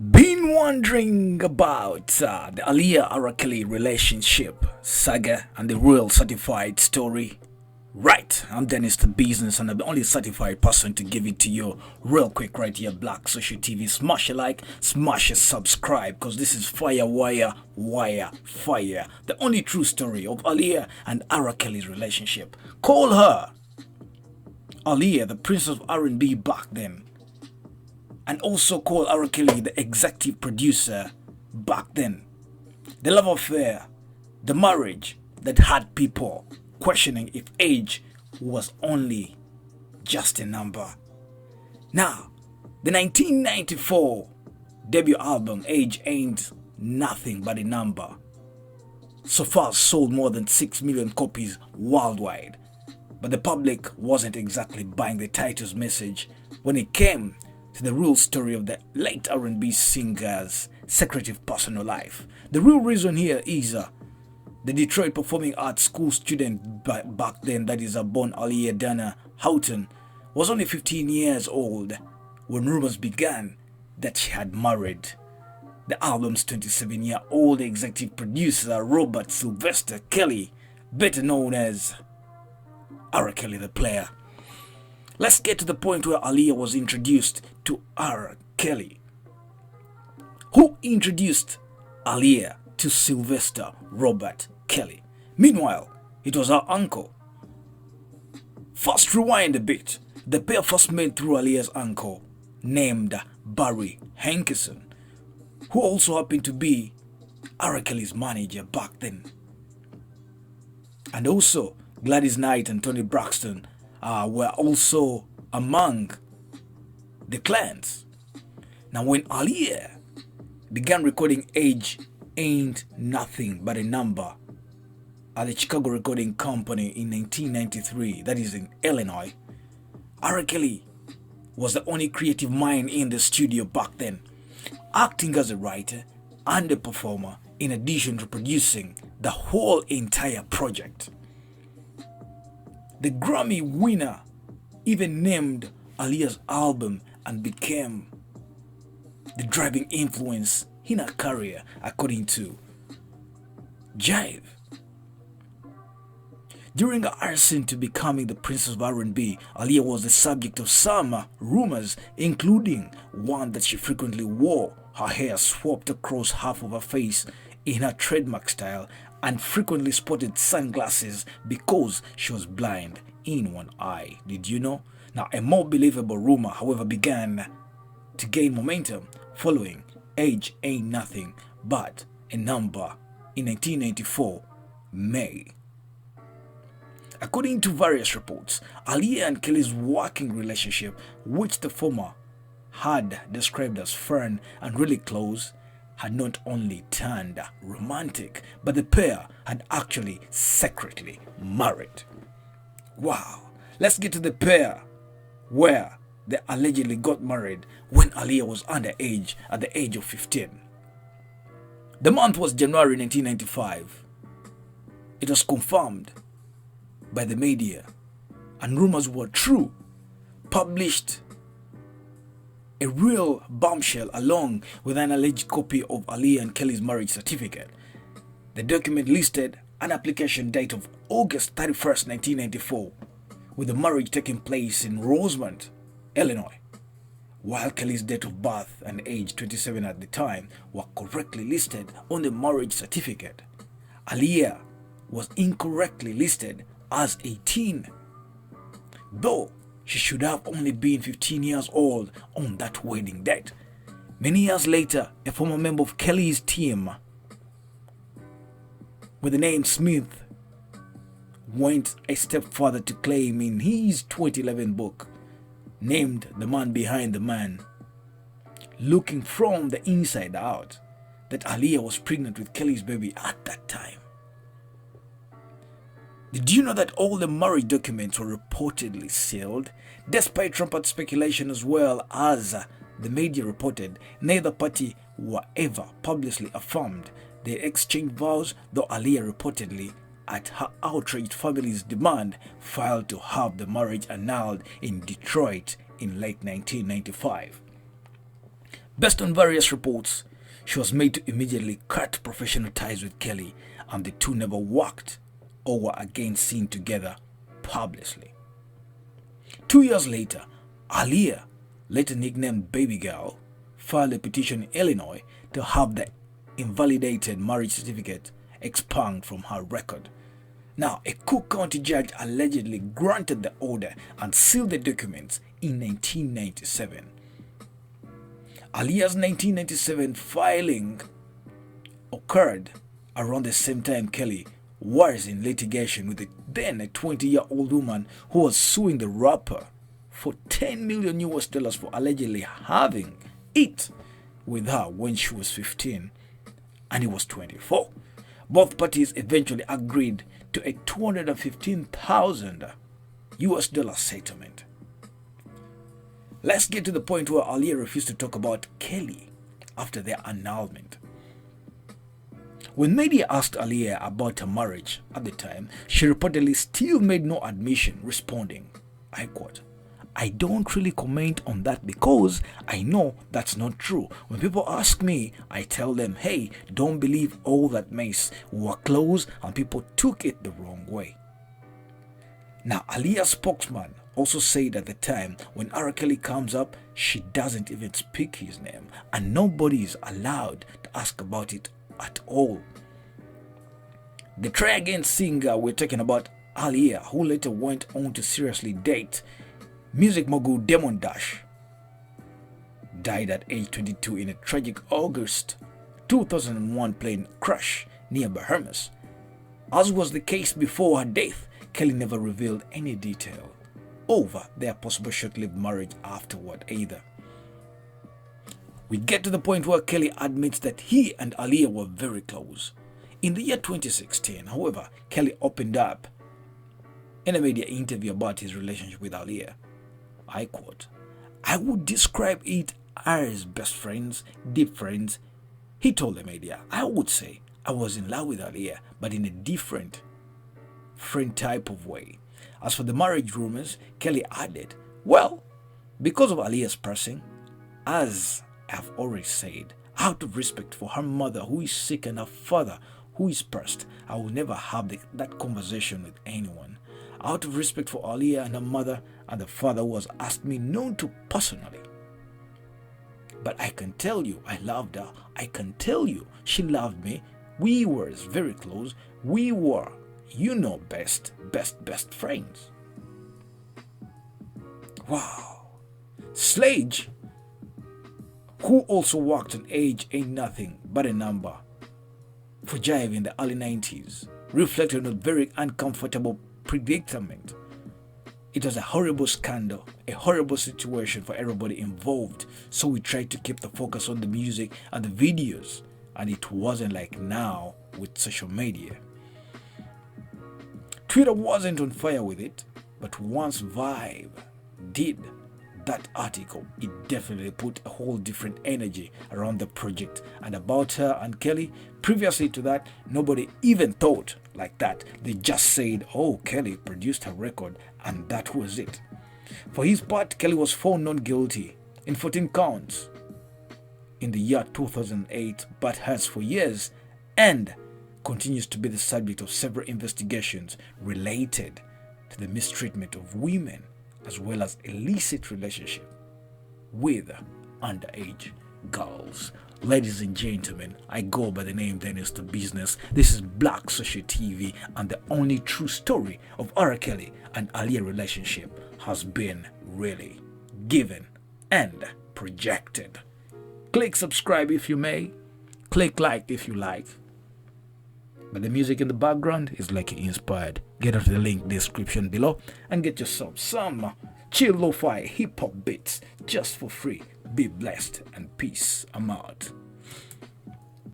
Been wondering about the Aaliyah R.Kelly relationship saga and the real certified story? Right, I'm Dennis the Business and I'm the only certified person to give it to you real quick right here. Black Social TV. Smash a like, smash a subscribe because this is Fire Fire. The only true story of Aaliyah and R.Kelly's relationship. Call her Aaliyah, the princess of R&B back then. And also call R.Kelly the executive producer back then. The love affair, the marriage that had people questioning if age was only just a number. Now, the 1994 debut album, Age Ain't Nothing But a Number, so far sold more than 6 million copies worldwide. But the public wasn't exactly buying the title's message when it came to the real story of the late R&B singer's secretive personal life. The real reason here is the Detroit Performing Arts School student back then, that is born Aaliyah Dana Houghton, was only 15 years old when rumors began that she had married the album's 27-year-old executive producer Robert Sylvester Kelly, better known as R.Kelly the Player. Let's get to the point where Aaliyah was introduced to R.Kelly. Who introduced Aaliyah to Sylvester Robert Kelly? Meanwhile, it was her uncle. First, rewind a bit. The pair first met through Aaliyah's uncle, named Barry Hankerson, who also happened to be R.Kelly's manager back then. And also, Gladys Knight and Tony Braxton were also among the clients. Now, when Aaliyah began recording Age Ain't Nothing But a Number at the Chicago Recording Company in 1993, that is in Illinois, R.Kelly was the only creative mind in the studio back then, acting as a writer and a performer in addition to producing the whole entire project. The Grammy winner even named Aaliyah's album and became the driving influence in her career, according to Jive. During her ascent to becoming the princess of R&B, Aaliyah was the subject of some rumors, including one that she frequently wore her hair swapped across half of her face in her trademark style and frequently sported sunglasses because she was blind in one eye. Did you know? Now, a more believable rumor, however, began to gain momentum following Age Ain't Nothing But a Number in 1994 May. According to various reports, Aaliyah and Kelly's working relationship, which the former had described as firm and really close, had not only turned romantic, but the pair had actually secretly married. Wow. Let's get to the pair where they allegedly got married when Aaliyah was underage at the age of 15. The month was January 1995. It was confirmed by the media, and rumors were true, published a real bombshell along with an alleged copy of Aaliyah and Kelly's marriage certificate. The document listed an application date of August 31st, 1994, with the marriage taking place in Rosemont, Illinois, while Kelly's date of birth and age, 27 at the time, were correctly listed on the marriage certificate. Aaliyah was incorrectly listed as 18, though she should have only been 15 years old on that wedding date. Many years later, a former member of Kelly's team with the name Smith went a step further to claim in his 2011 book, named The Man Behind the Man, Looking from the Inside Out, that Aaliyah was pregnant with Kelly's baby at that time. Did you know that all the marriage documents were reportedly sealed? Despite rampant speculation as well as the media reported, neither party were ever publicly affirmed they exchanged vows, though Aaliyah reportedly, at her outraged family's demand, filed to have the marriage annulled in Detroit in late 1995. Based on various reports, she was made to immediately cut professional ties with Kelly, and the two never worked or were again seen together publicly. 2 years later, Aaliyah, later nicknamed Baby Girl, filed a petition in Illinois to have the invalidated marriage certificate expunged from her record. Now, a Cook County judge allegedly granted the order and sealed the documents in 1997. Aaliyah's 1997 filing occurred around the same time Kelly was in litigation with then a 20-year-old woman who was suing the rapper for $10 million for allegedly having it with her when she was 15 and he was 24. Both parties eventually agreed to a $215,000 settlement. Let's get to the point where Aaliyah refused to talk about Kelly after their annulment. When media asked Aaliyah about her marriage at the time, she reportedly still made no admission, responding, I quote, "I don't really comment on that because I know that's not true. When people ask me, I tell them, hey, don't believe all that mess. We were close and people took it the wrong way." Now, Aaliyah's spokesman also said at the time when R.Kelly comes up, she doesn't even speak his name and nobody is allowed to ask about it at all. The try again singer we're talking about, Aaliyah, who later went on to seriously date music mogul Damon Dash, died at age 22 in a tragic August 2001 plane crash near Bahamas. As was the case before her death, Kelly never revealed any detail over their possible short-lived marriage afterward either. We get to the point where Kelly admits that he and Aaliyah were very close. In the year 2016, however, Kelly opened up in a media interview about his relationship with Aaliyah. I quote, "I would describe it as best friends, deep friends." He told the media, "I would say I was in love with Aaliyah, but in a different friend type of way." As for the marriage rumors, Kelly added, "Well, because of Aaliyah's passing, as I've already said, out of respect for her mother who is sick and her father who is passed, I will never have that conversation with anyone. Out of respect for Aaliyah and her mother and the father who has asked me not to personally. But I can tell you I loved her. I can tell you she loved me. We were very close. We were, best friends." Wow. Slade, who also worked on Age Ain't Nothing But a Number for Jive in the early 90s, reflected on a very uncomfortable predicament. It was a horrible scandal, a horrible situation for everybody involved, so we tried to keep the focus on the music and the videos, and it wasn't like now with social media. Twitter wasn't on fire with it, but once Vibe did that article, it definitely put a whole different energy around the project and about her and Kelly. Previously to that, nobody even thought like that. They just said, oh, Kelly produced her record, and that was it. For his part, Kelly was found not guilty in 14 counts in the year 2008, but has for years and continues to be the subject of several investigations related to the mistreatment of women as well as illicit relationship with underage girls. Ladies and gentlemen, I go by the name Dennis the Business. This is Black Social TV, and the only true story of R.Kelly and Aaliyah relationship has been really given and projected. Click subscribe if you may. Click like if you like. But the music in the background is like inspired. Get onto the link description below and get yourself some chill lo-fi hip-hop beats just for free. Be blessed and peace. I'm out.